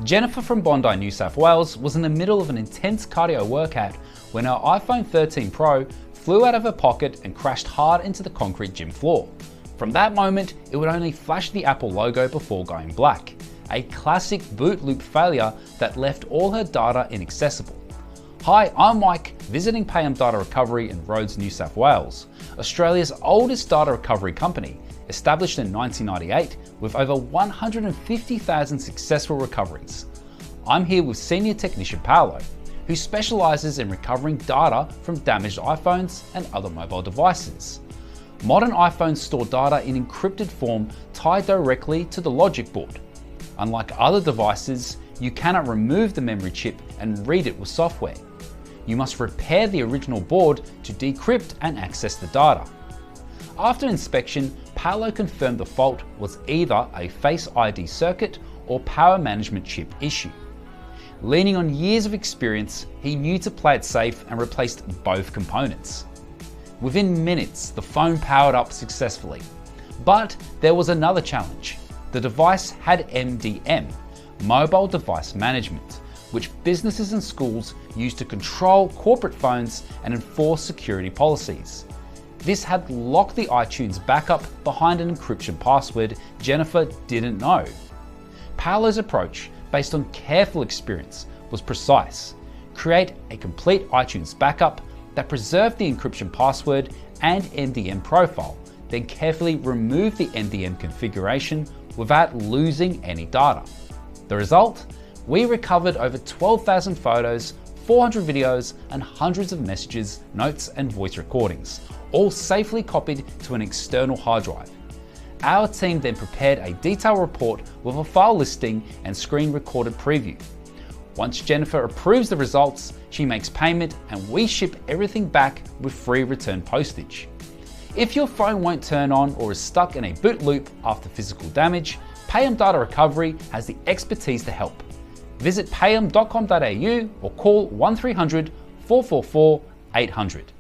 Jennifer from Bondi, New South Wales was in the middle of an intense cardio workout when her iPhone 13 Pro flew out of her pocket and crashed hard into the concrete gym floor. From that moment, it would only flash the Apple logo before going black, a classic boot loop failure that left all her data inaccessible. Hi, I'm Mike, visiting Payam Data Recovery in Rhodes, New South Wales, Australia's oldest data recovery company, established in 1998 with over 150,000 successful recoveries. I'm here with Senior Technician Paolo, who specialises in recovering data from damaged iPhones and other mobile devices. Modern iPhones store data in encrypted form tied directly to the logic board. Unlike other devices, you cannot remove the memory chip and read it with software. You must repair the original board to decrypt and access the data. After inspection, Paolo confirmed the fault was either a Face ID circuit or power management chip issue. Leaning on years of experience, he knew to play it safe and replaced both components. Within minutes, the phone powered up successfully. But there was another challenge. The device had MDM, Mobile Device Management, which businesses and schools use to control corporate phones and enforce security policies. This had locked the iTunes backup behind an encryption password Jennifer didn't know. Paolo's approach, based on careful experience, was precise. Create a complete iTunes backup that preserved the encryption password and MDM profile, then carefully remove the MDM configuration without losing any data. The result? We recovered over 12,000 photos, 400 videos, and hundreds of messages, notes, and voice recordings, all safely copied to an external hard drive. Our team then prepared a detailed report with a file listing and screen recorded preview. Once Jennifer approves the results, she makes payment and we ship everything back with free return postage. If your phone won't turn on or is stuck in a boot loop after physical damage, Payam Data Recovery has the expertise to help. Visit payam.com.au or call 1300 444 800.